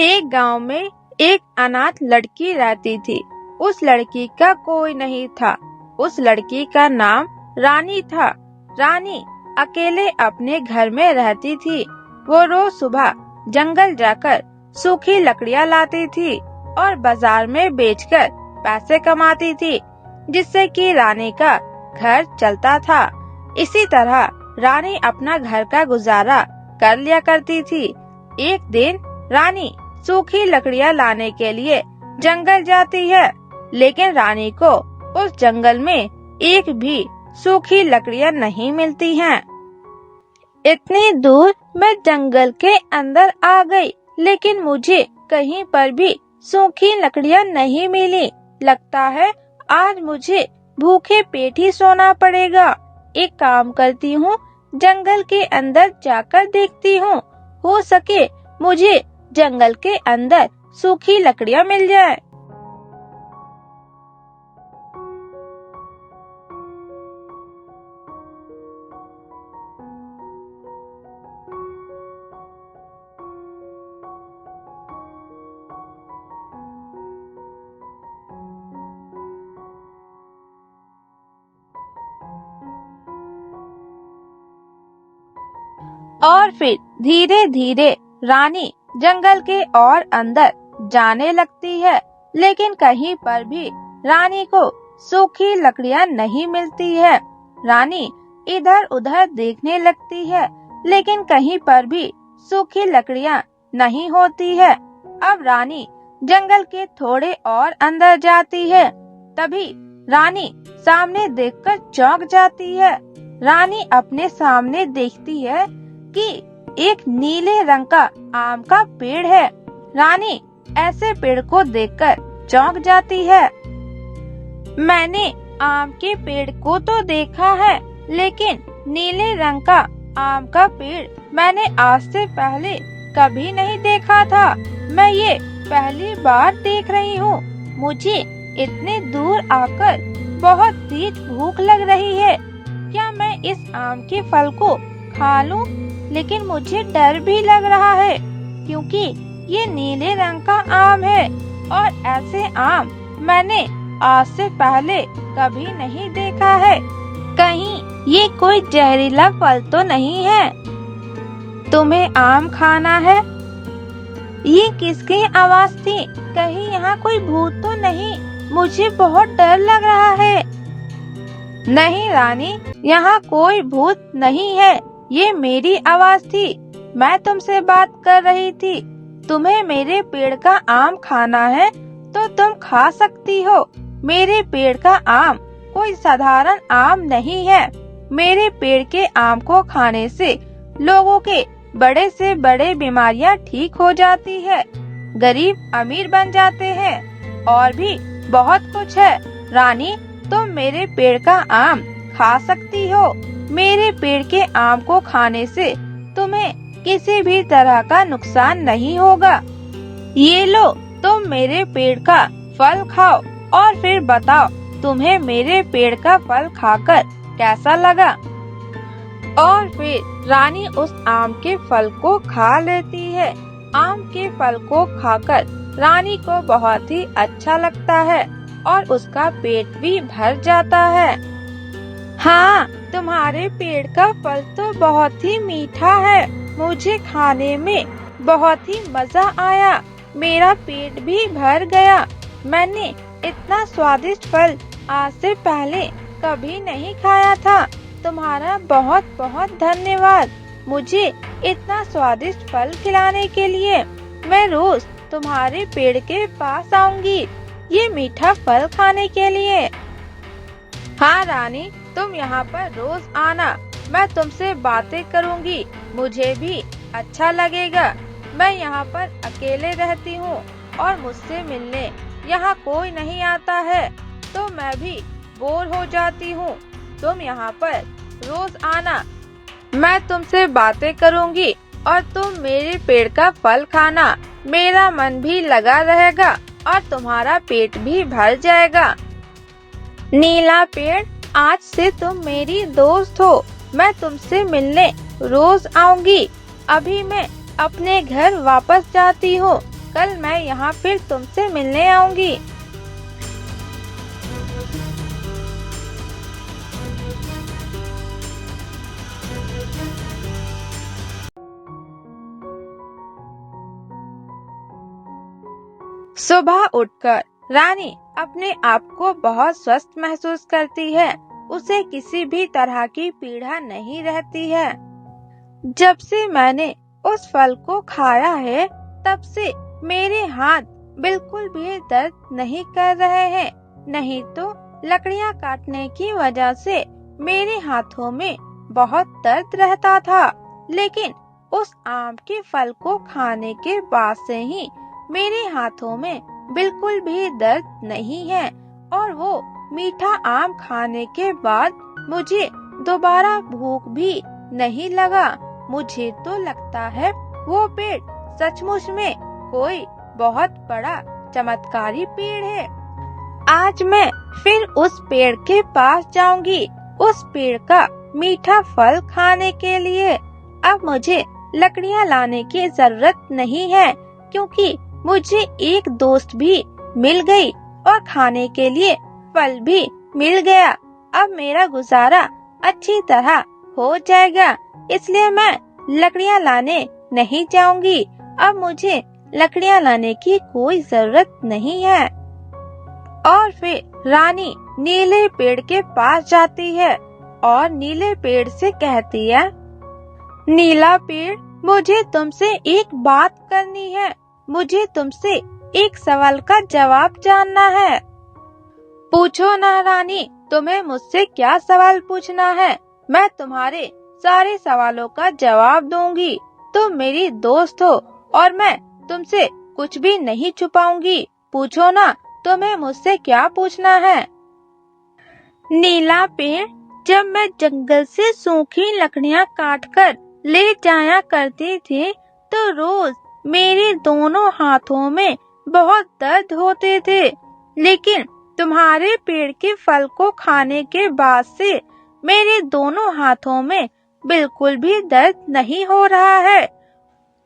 एक गांव में एक अनाथ लड़की रहती थी। उस लड़की का कोई नहीं था। उस लड़की का नाम रानी था। रानी अकेले अपने घर में रहती थी। वो रोज सुबह जंगल जाकर सूखी लकड़ियां लाती थी और बाजार में बेचकर पैसे कमाती थी, जिससे कि रानी का घर चलता था। इसी तरह रानी अपना घर का गुजारा कर लिया करती थी। एक दिन रानी सूखी लकड़ियां लाने के लिए जंगल जाती है, लेकिन रानी को उस जंगल में एक भी सूखी लकड़ियां नहीं मिलती हैं। इतनी दूर मैं जंगल के अंदर आ गई, लेकिन मुझे कहीं पर भी सूखी लकड़ियां नहीं मिली। लगता है आज मुझे भूखे पेट ही सोना पड़ेगा। एक काम करती हूँ, जंगल के अंदर जाकर देखती हूँ, हो सके मुझे जंगल के अंदर सूखी लकड़ियां मिल जाए। और फिर धीरे धीरे रानी जंगल के और अंदर जाने लगती है, लेकिन कहीं पर भी रानी को सूखी लकड़ियां नहीं मिलती है। रानी इधर उधर देखने लगती है, लेकिन कहीं पर भी सूखी लकड़ियां नहीं होती है। अब रानी जंगल के थोड़े और अंदर जाती है। तभी रानी सामने देखकर चौंक जाती है। रानी अपने सामने देखती है कि एक नीले रंग का आम का पेड़ है। रानी ऐसे पेड़ को देखकर चौंक जाती है। मैंने आम के पेड़ को तो देखा है, लेकिन नीले रंग का आम का पेड़ मैंने आज से पहले कभी नहीं देखा था। मैं ये पहली बार देख रही हूँ। मुझे इतने दूर आकर बहुत तेज भूख लग रही है। क्या मैं इस आम के फल को खा लूं? लेकिन मुझे डर भी लग रहा है, क्योंकि ये नीले रंग का आम है और ऐसे आम मैंने आज से पहले कभी नहीं देखा है। कहीं ये कोई जहरीला फल तो नहीं है? तुम्हें आम खाना है? ये किसकी आवाज थी? कहीं यहाँ कोई भूत तो नहीं? मुझे बहुत डर लग रहा है। नहीं रानी, यहाँ कोई भूत नहीं है। ये मेरी आवाज थी। मैं तुमसे बात कर रही थी। तुम्हें मेरे पेड़ का आम खाना है तो तुम खा सकती हो। मेरे पेड़ का आम कोई साधारण आम नहीं है। मेरे पेड़ के आम को खाने से लोगों के बड़े से बड़े बीमारियां ठीक हो जाती है, गरीब अमीर बन जाते हैं और भी बहुत कुछ है। रानी, तुम मेरे पेड़ का आम खा सकती हो। मेरे पेड़ के आम को खाने से तुम्हें किसी भी तरह का नुकसान नहीं होगा। ये लो, तुम मेरे पेड़ का फल खाओ और फिर बताओ तुम्हें मेरे पेड़ का फल खाकर कैसा लगा। और फिर रानी उस आम के फल को खा लेती है। आम के फल को खाकर रानी को बहुत ही अच्छा लगता है और उसका पेट भी भर जाता है। हाँ, तुम्हारे पेड़ का फल तो बहुत ही मीठा है। मुझे खाने में बहुत ही मजा आया। मेरा पेट भी भर गया। मैंने इतना स्वादिष्ट फल आज से पहले कभी नहीं खाया था। तुम्हारा बहुत बहुत धन्यवाद मुझे इतना स्वादिष्ट फल खिलाने के लिए। मैं रोज तुम्हारे पेड़ के पास आऊंगी ये मीठा फल खाने के लिए। हाँ रानी, तुम यहाँ पर रोज आना। मैं तुमसे बातें करूँगी, मुझे भी अच्छा लगेगा। मैं यहाँ पर अकेले रहती हूँ और मुझसे मिलने यहाँ कोई नहीं आता है, तो मैं भी बोर हो जाती हूँ। तुम यहाँ पर रोज आना। मैं तुमसे बातें करूँगी और तुम मेरे पेड़ का फल खाना। मेरा मन भी लगा रहेगा और तुम्हारा पेट भी भर जाएगा। नीला पेड़, आज से तुम मेरी दोस्त हो। मैं तुमसे मिलने रोज आऊंगी। अभी मैं अपने घर वापस जाती हूँ। कल मैं यहाँ फिर तुमसे मिलने आऊंगी। सुबह उठकर रानी अपने आप को बहुत स्वस्थ महसूस करती है। उसे किसी भी तरह की पीड़ा नहीं रहती है। जब से मैंने उस फल को खाया है, तब से मेरे हाथ बिल्कुल भी दर्द नहीं कर रहे हैं। नहीं तो लकड़ियाँ काटने की वजह से मेरे हाथों में बहुत दर्द रहता था। लेकिन उस आम के फल को खाने के बाद से ही मेरे हाथों में बिल्कुल भी दर्द नहीं है। और वो मीठा आम खाने के बाद मुझे दोबारा भूख भी नहीं लगा। मुझे तो लगता है वो पेड़ सचमुच में कोई बहुत बड़ा चमत्कारी पेड़ है। आज मैं फिर उस पेड़ के पास जाऊंगी, उस पेड़ का मीठा फल खाने के लिए। अब मुझे लकड़ियाँ लाने की जरूरत नहीं है, क्योंकि मुझे एक दोस्त भी मिल गई और खाने के लिए फल भी मिल गया। अब मेरा गुजारा अच्छी तरह हो जाएगा, इसलिए मैं लकड़ियाँ लाने नहीं जाऊंगी। अब मुझे लकड़ियाँ लाने की कोई जरूरत नहीं है। और फिर रानी नीले पेड़ के पास जाती है और नीले पेड़ से कहती है, नीला पेड़, मुझे तुमसे एक बात करनी है। मुझे तुमसे एक सवाल का जवाब जानना है। पूछो ना रानी, तुम्हें मुझसे क्या सवाल पूछना है? मैं तुम्हारे सारे सवालों का जवाब दूंगी। तुम मेरी दोस्त हो और मैं तुमसे कुछ भी नहीं छुपाऊंगी। पूछो ना, तुम्हें मुझसे क्या पूछना है? नीला पेड़, जब मैं जंगल से सूखी लकड़ियाँ काटकर ले जाया करती थी, तो रोज मेरे दोनों हाथों में बहुत दर्द होते थे। लेकिन तुम्हारे पेड़ के फल को खाने के बाद से मेरे दोनों हाथों में बिल्कुल भी दर्द नहीं हो रहा है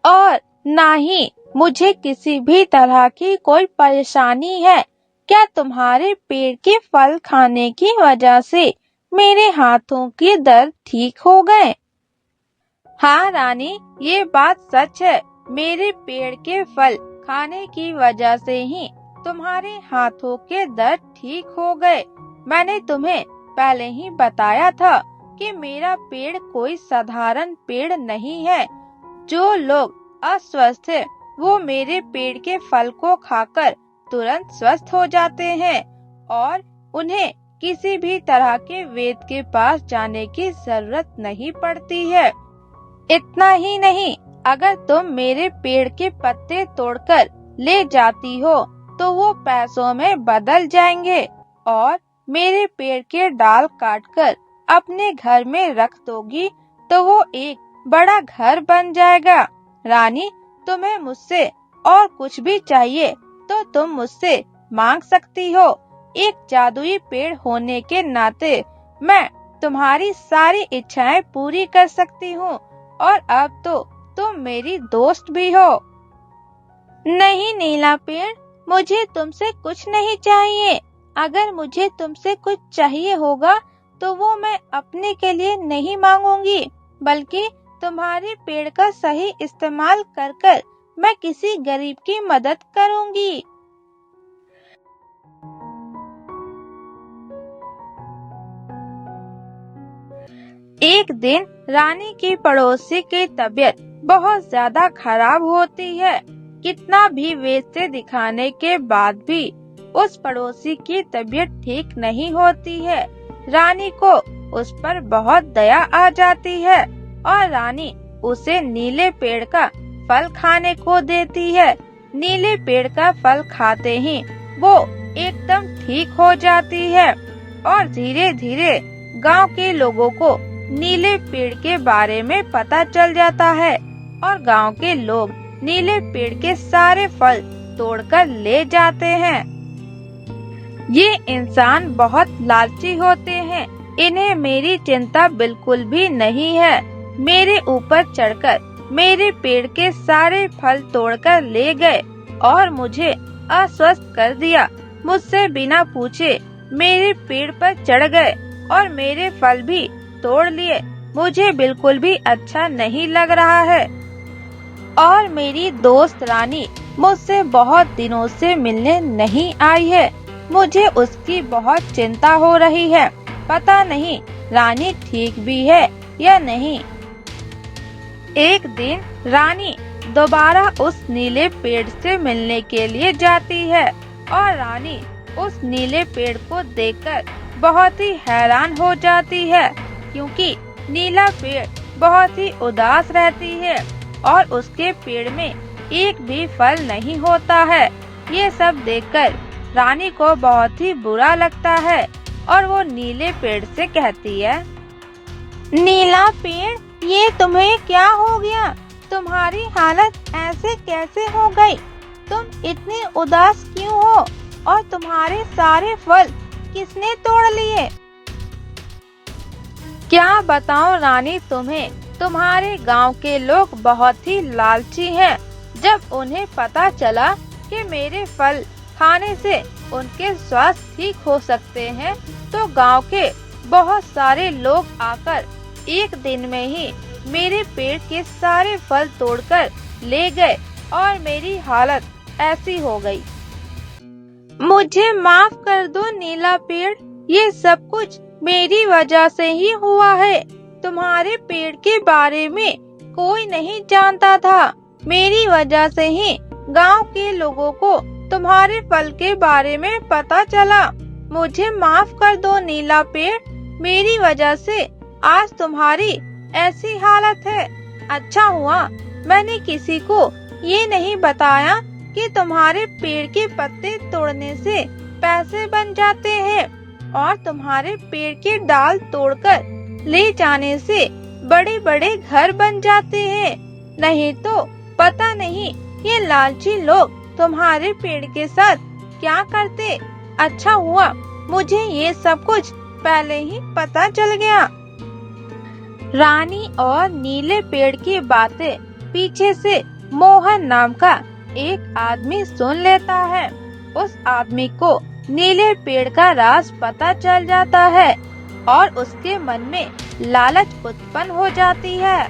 और ना ही मुझे किसी भी तरह की कोई परेशानी है। क्या तुम्हारे पेड़ के फल खाने की वजह से मेरे हाथों के दर्द ठीक हो गए? हाँ रानी, ये बात सच है। मेरे पेड़ के फल खाने की वजह से ही तुम्हारे हाथों के दर्द ठीक हो गए। मैंने तुम्हें पहले ही बताया था कि मेरा पेड़ कोई साधारण पेड़ नहीं है। जो लोग अस्वस्थ हैं, वो मेरे पेड़ के फल को खाकर तुरंत स्वस्थ हो जाते हैं और उन्हें किसी भी तरह के वैद्य के पास जाने की जरूरत नहीं पड़ती है। इतना ही नहीं, अगर तुम मेरे पेड़ के पत्ते तोड़कर ले जाती हो, तो वो पैसों में बदल जाएंगे और मेरे पेड़ के डाल काटकर अपने घर में रख दोगी, तो वो एक बड़ा घर बन जाएगा। रानी, तुम्हें मुझसे और कुछ भी चाहिए तो तुम मुझसे मांग सकती हो। एक जादुई पेड़ होने के नाते मैं तुम्हारी सारी इच्छाएं पूरी कर सकती हूँ और अब तो तुम मेरी दोस्त भी हो। नहीं नीला पेड़, मुझे तुमसे कुछ नहीं चाहिए। अगर मुझे तुमसे कुछ चाहिए होगा तो वो मैं अपने के लिए नहीं मांगूंगी, बल्कि तुम्हारे पेड़ का सही इस्तेमाल कर मैं किसी गरीब की मदद करूंगी। एक दिन रानी की पड़ोसी की तबीयत बहुत ज्यादा खराब होती है। कितना भी वैद्य दिखाने के बाद भी उस पड़ोसी की तबीयत ठीक नहीं होती है। रानी को उस पर बहुत दया आ जाती है और रानी उसे नीले पेड़ का फल खाने को देती है। नीले पेड़ का फल खाते ही वो एकदम ठीक हो जाती है और धीरे धीरे गांव के लोगों को नीले पेड़ के बारे में पता चल जाता है और गांव के लोग नीले पेड़ के सारे फल तोड़कर ले जाते हैं। ये इंसान बहुत लालची होते हैं। इन्हें मेरी चिंता बिल्कुल भी नहीं है। मेरे ऊपर चढ़कर मेरे पेड़ के सारे फल तोड़कर ले गए और मुझे अस्वस्थ कर दिया। मुझसे बिना पूछे मेरे पेड़ पर चढ़ गए और मेरे फल भी तोड़ लिए। मुझे बिल्कुल भी अच्छा नहीं लग रहा है। और मेरी दोस्त रानी मुझसे बहुत दिनों से मिलने नहीं आई है। मुझे उसकी बहुत चिंता हो रही है। पता नहीं रानी ठीक भी है या नहीं। एक दिन रानी दोबारा उस नीले पेड़ से मिलने के लिए जाती है और रानी उस नीले पेड़ को देखकर बहुत ही हैरान हो जाती है, क्योंकि नीला पेड़ बहुत ही उदास रहती है और उसके पेड़ में एक भी फल नहीं होता है। ये सब देखकर रानी को बहुत ही बुरा लगता है और वो नीले पेड़ से कहती है, नीला पेड़, ये तुम्हें क्या हो गया? तुम्हारी हालत ऐसे कैसे हो गई? तुम इतने उदास क्यों हो? और तुम्हारे सारे फल किसने तोड़ लिए? क्या बताऊं रानी तुम्हें, तुम्हारे गांव के लोग बहुत ही लालची हैं। जब उन्हें पता चला कि मेरे फल खाने से उनके स्वास्थ्य ठीक हो सकते हैं, तो गांव के बहुत सारे लोग आकर एक दिन में ही मेरे पेड़ के सारे फल तोड़कर ले गए और मेरी हालत ऐसी हो गई। मुझे माफ कर दो नीला पेड़, ये सब कुछ मेरी वजह से ही हुआ है। तुम्हारे पेड़ के बारे में कोई नहीं जानता था। मेरी वजह से ही गांव के लोगों को तुम्हारे फल के बारे में पता चला। मुझे माफ कर दो नीला पेड़, मेरी वजह से आज तुम्हारी ऐसी हालत है। अच्छा हुआ मैंने किसी को ये नहीं बताया कि तुम्हारे पेड़ के पत्ते तोड़ने से पैसे बन जाते हैं और तुम्हारे पेड़ के डाल तोड़कर ले जाने से बड़े बड़े घर बन जाते हैं। नहीं तो पता नहीं ये लालची लोग तुम्हारे पेड़ के साथ क्या करते। अच्छा हुआ मुझे ये सब कुछ पहले ही पता चल गया। रानी और नीले पेड़ की बातें पीछे से मोहन नाम का एक आदमी सुन लेता है। उस आदमी को नीले पेड़ का राज पता चल जाता है और उसके मन में लालच उत्पन्न हो जाती है।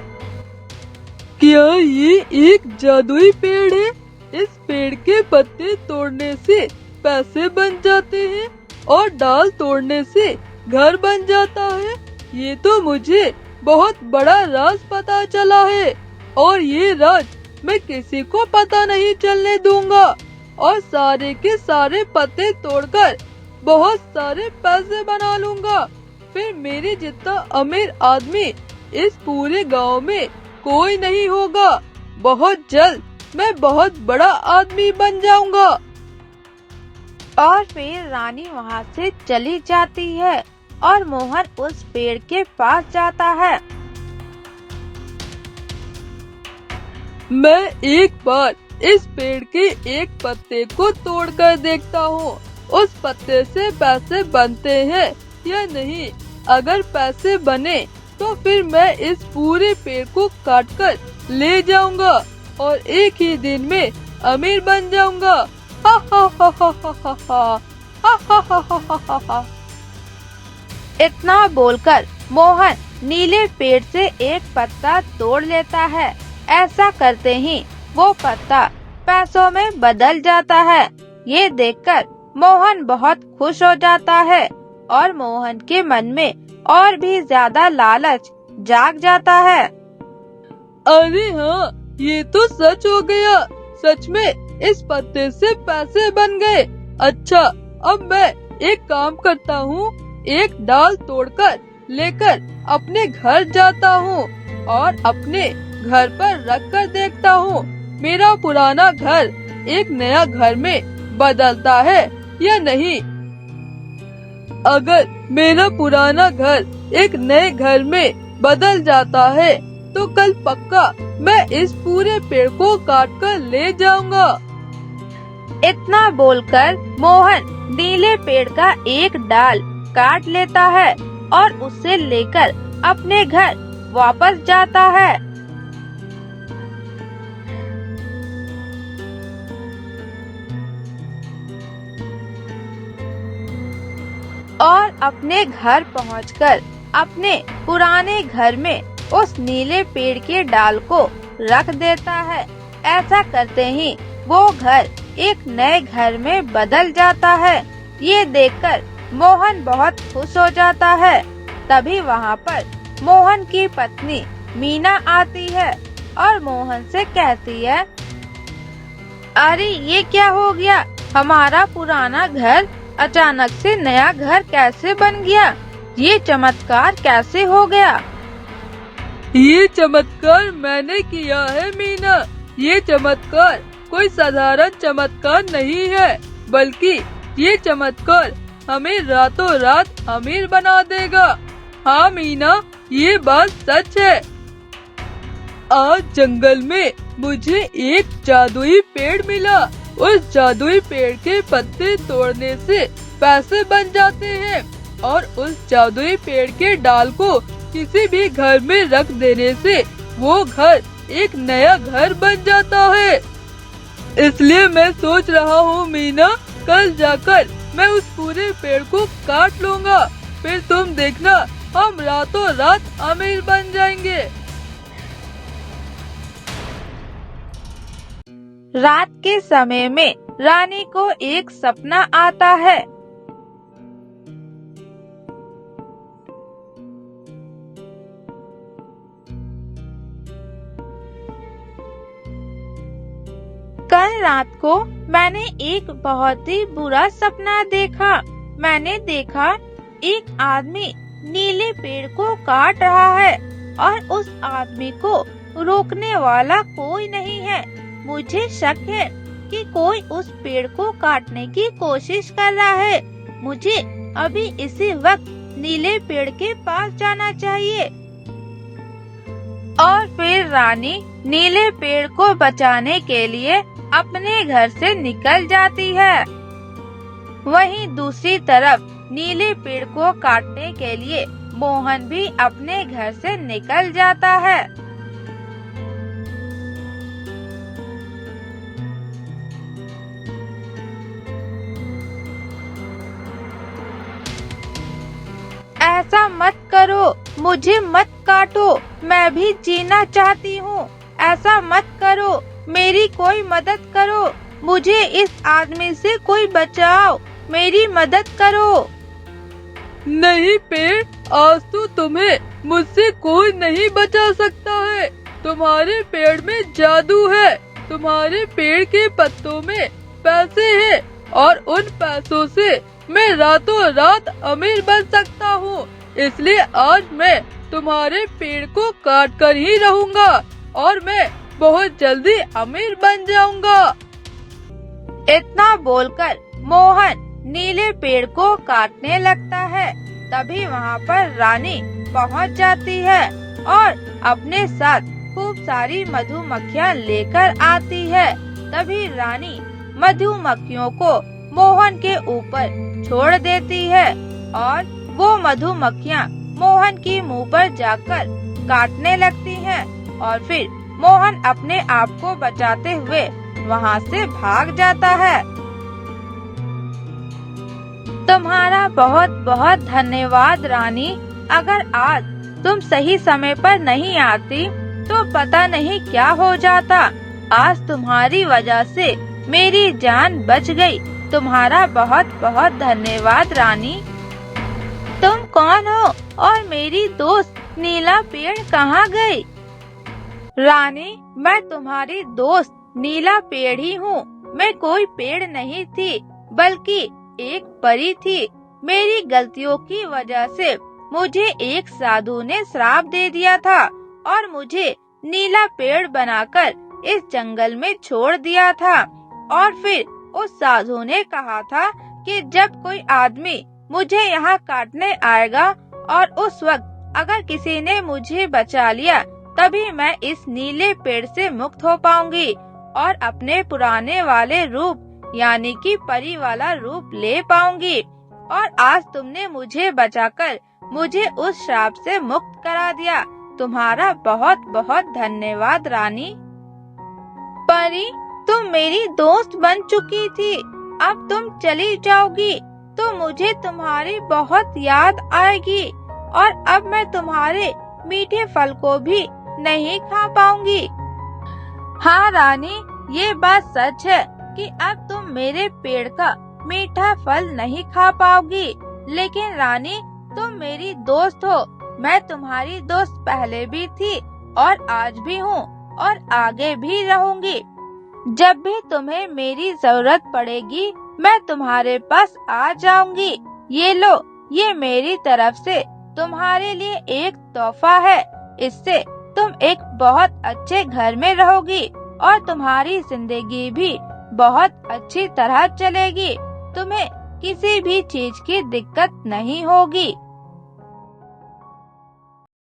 क्या ये एक जादुई पेड़ है? इस पेड़ के पत्ते तोड़ने से पैसे बन जाते हैं और डाल तोड़ने से घर बन जाता है। ये तो मुझे बहुत बड़ा राज पता चला है और ये राज मैं किसी को पता नहीं चलने दूंगा और सारे के सारे पत्ते तोड़कर बहुत सारे पैसे बना लूंगा। फिर मेरे जितना अमीर आदमी इस पूरे गांव में कोई नहीं होगा। बहुत जल्द मैं बहुत बड़ा आदमी बन जाऊंगा। और फिर रानी वहाँ से चली जाती है और मोहन उस पेड़ के पास जाता है। मैं एक बार इस पेड़ के एक पत्ते को तोड़कर देखता हूँ, उस पत्ते से पैसे बनते हैं या नहीं। अगर पैसे बने तो फिर मैं इस पूरे पेड़ को काटकर ले जाऊंगा और एक ही दिन में अमीर बन जाऊंगा। हा हा हा हा हा हा हा हा हा हा हा हा। इतना बोलकर मोहन नीले पेड़ से एक पत्ता तोड़ लेता है। ऐसा करते ही वो पत्ता पैसों में बदल जाता है। ये देखकर मोहन बहुत खुश हो जाता है और मोहन के मन में और भी ज्यादा लालच जाग जाता है। अरे हाँ, ये तो सच हो गया। सच में इस पत्ते से पैसे बन गए। अच्छा, अब मैं एक काम करता हूँ, एक डाल तोड़कर लेकर अपने घर जाता हूँ और अपने घर पर रखकर देखता हूँ मेरा पुराना घर एक नया घर में बदलता है या नहीं। अगर मेरा पुराना घर एक नए घर में बदल जाता है तो कल पक्का मैं इस पूरे पेड़ को काटकर ले जाऊंगा। इतना बोलकर मोहन नीले पेड़ का एक डाल काट लेता है और उसे लेकर अपने घर वापस जाता है। और अपने घर पहुंचकर अपने पुराने घर में उस नीले पेड़ के डाल को रख देता है। ऐसा करते ही वो घर एक नए घर में बदल जाता है। ये देखकर मोहन बहुत खुश हो जाता है। तभी वहाँ पर मोहन की पत्नी मीना आती है और मोहन से कहती है, अरे ये क्या हो गया? हमारा पुराना घर अचानक से नया घर कैसे बन गया? ये चमत्कार कैसे हो गया? ये चमत्कार मैंने किया है मीना। ये चमत्कार कोई साधारण चमत्कार नहीं है, बल्कि ये चमत्कार हमें रातों रात अमीर बना देगा। हाँ मीना, ये बात सच है। आज जंगल में मुझे एक जादुई पेड़ मिला। उस जादुई पेड़ के पत्ते तोड़ने से पैसे बन जाते हैं और उस जादुई पेड़ के डाल को किसी भी घर में रख देने से वो घर एक नया घर बन जाता है। इसलिए मैं सोच रहा हूँ मीना, कल जाकर मैं उस पूरे पेड़ को काट लूँगा। फिर तुम देखना, हम रातों रात अमीर बन जाएंगे। रात के समय में रानी को एक सपना आता है। कल रात को मैंने एक बहुत ही बुरा सपना देखा। मैंने देखा एक आदमी नीले पेड़ को काट रहा है और उस आदमी को रोकने वाला कोई नहीं है। मुझे शक है कि कोई उस पेड़ को काटने की कोशिश कर रहा है। मुझे अभी इसी वक्त नीले पेड़ के पास जाना चाहिए। और फिर रानी नीले पेड़ को बचाने के लिए अपने घर से निकल जाती है। वहीं दूसरी तरफ नीले पेड़ को काटने के लिए मोहन भी अपने घर से निकल जाता है। ऐसा मत करो, मुझे मत काटो, मैं भी जीना चाहती हूँ। ऐसा मत करो, मेरी कोई मदद करो, मुझे इस आदमी से कोई बचाओ, मेरी मदद करो। नहीं पेड़, आज तो तुम्हें मुझसे कोई नहीं बचा सकता है। तुम्हारे पेड़ में जादू है। तुम्हारे पेड़ के पत्तों में पैसे हैं और उन पैसों से मैं रातों रात अमीर बन सकता हूँ। इसलिए आज मैं तुम्हारे पेड़ को काट कर ही रहूँगा और मैं बहुत जल्दी अमीर बन जाऊँगा। इतना बोलकर मोहन नीले पेड़ को काटने लगता है। तभी वहाँ पर रानी पहुँच जाती है और अपने साथ खूब सारी मधुमक्खियाँ लेकर आती है। तभी रानी मधुमक्खियों को मोहन के ऊपर छोड़ देती है और वो मधुमक्खियाँ मोहन की मुंह पर जाकर काटने लगती हैं और फिर मोहन अपने आप को बचाते हुए वहाँ से भाग जाता है। तुम्हारा बहुत बहुत धन्यवाद रानी। अगर आज तुम सही समय पर नहीं आती तो पता नहीं क्या हो जाता। आज तुम्हारी वजह से मेरी जान बच गई। तुम्हारा बहुत बहुत धन्यवाद रानी। तुम कौन हो और मेरी दोस्त नीला पेड़ कहाँ गई? रानी, मैं तुम्हारी दोस्त नीला पेड़ ही हूँ। मैं कोई पेड़ नहीं थी, बल्कि एक परी थी। मेरी गलतियों की वजह से मुझे एक साधु ने श्राप दे दिया था और मुझे नीला पेड़ बनाकर इस जंगल में छोड़ दिया था। और फिर उस साधु ने कहा था कि जब कोई आदमी मुझे यहाँ काटने आएगा और उस वक्त अगर किसी ने मुझे बचा लिया, तभी मैं इस नीले पेड़ से मुक्त हो पाऊंगी और अपने पुराने वाले रूप यानी कि परी वाला रूप ले पाऊंगी। और आज तुमने मुझे बचाकर मुझे उस श्राप से मुक्त करा दिया। तुम्हारा बहुत बहुत धन्यवाद रानी। परी, तुम मेरी दोस्त बन चुकी थी, अब तुम चली जाओगी। तो मुझे तुम्हारी बहुत याद आएगी और अब मैं तुम्हारे मीठे फल को भी नहीं खा पाऊंगी। हाँ रानी, ये बात सच है कि अब तुम मेरे पेड़ का मीठा फल नहीं खा पाओगी, लेकिन रानी तुम मेरी दोस्त हो। मैं तुम्हारी दोस्त पहले भी थी और आज भी हूँ और आगे भी रहूंगी। जब भी तुम्हें मेरी जरूरत पड़ेगी मैं तुम्हारे पास आ जाऊंगी। ये लो, ये मेरी तरफ से तुम्हारे लिए एक तोहफा है। इससे तुम एक बहुत अच्छे घर में रहोगी और तुम्हारी जिंदगी भी बहुत अच्छी तरह चलेगी। तुम्हें किसी भी चीज की दिक्कत नहीं होगी।